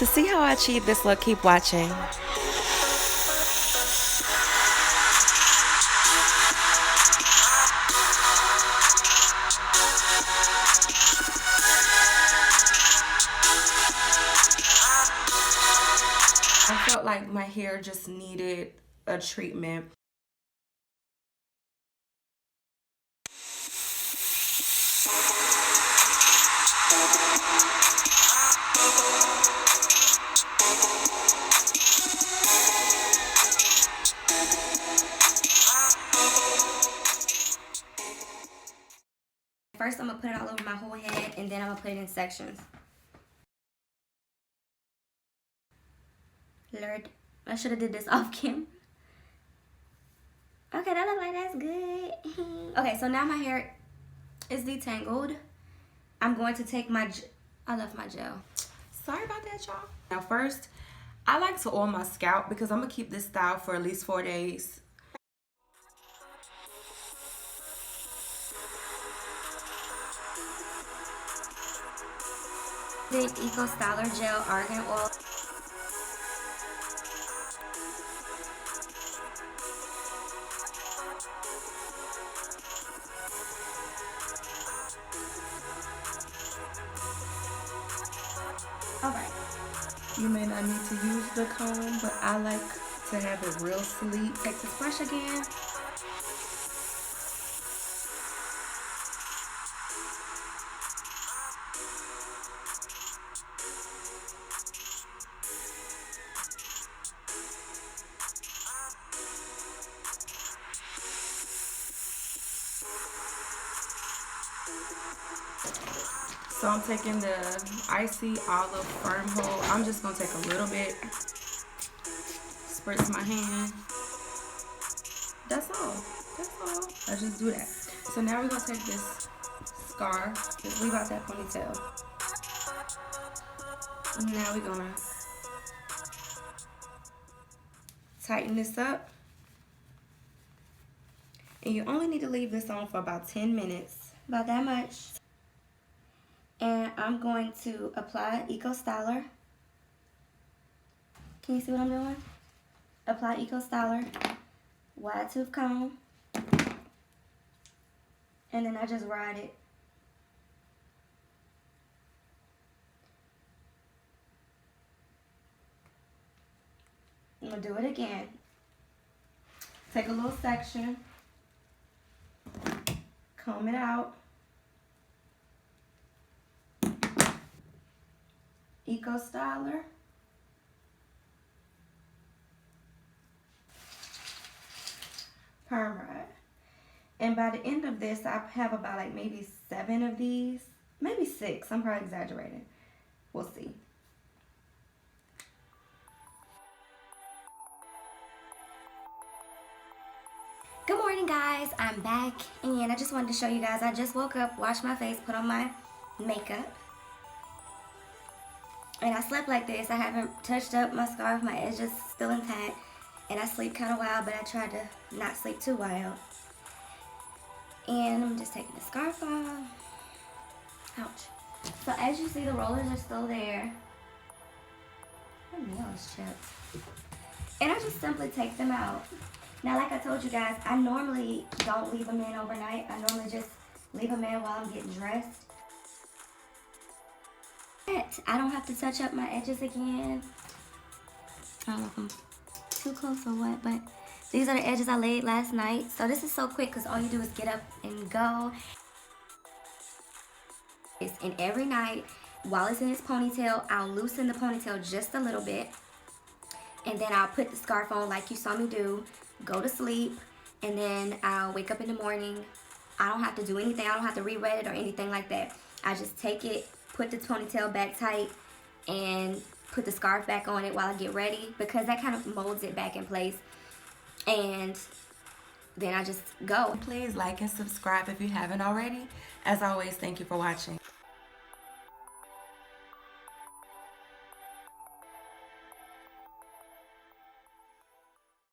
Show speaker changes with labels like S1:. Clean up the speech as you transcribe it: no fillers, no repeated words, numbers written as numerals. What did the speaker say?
S1: To see how I achieve this look, keep watching. I felt like my hair just needed a treatment.
S2: First, I'm going to put it all over my whole head, and then I'm going to put it in sections. Lord, I should have did this off camera. Okay, that looks like that's good. Okay, so now my hair is detangled. I'm going to take my... I left my gel.
S1: Sorry about that, y'all. Now first, I like to oil my scalp because I'm going to keep this style for at least 4 days.
S2: The Eco Styler Gel Argan Oil. Alright.
S1: You may not need to use the comb, but I like to have it real sleek.
S2: Take this brush again.
S1: So I'm taking the I.C Olive Firm Hold. I'm just going to take a little bit, spritz my hand. That's all. That's all. I just do that. So now we're going to take this scarf. Just leave out that ponytail. Now we're going to tighten this up. And you only need to leave this on for about 10 minutes.
S2: About that much. And I'm going to apply Eco Styler. Can you see what I'm doing? Apply Eco Styler, wide tooth comb, and then I just ride it. I'm gonna do it again. Take a little section, comb it out. Eco Styler. Perm ride. And by the end of this, I have about like maybe 7 of these. Maybe 6. I'm probably exaggerating. We'll see. Good morning, guys. I'm back. And I just wanted to show you guys. I just woke up, washed my face, put on my makeup. And I slept like this. I haven't touched up my scarf. My edge is still intact. And I sleep kind of wild, but I tried to not sleep too wild. And I'm just taking the scarf off. Ouch. So as you see, the rollers are still there. My nails chipped. And I just simply take them out. Now, like I told you guys, I normally don't leave them in overnight. I normally just leave them in while I'm getting dressed. I don't have to touch up my edges again. I don't know if I'm too close or what, but these are the edges I laid last night. So this is so quick because all you do is get up and go. And every night, while it's in its ponytail, I'll loosen the ponytail just a little bit. And then I'll put the scarf on like you saw me do, go to sleep, and then I'll wake up in the morning. I don't have to do anything. I don't have to re-wet it or anything like that. I just take it, put the ponytail back tight, and put the scarf back on it while I get ready because that kind of molds it back in place. And then I just go.
S1: Please like and subscribe if you haven't already. As always, thank you for watching.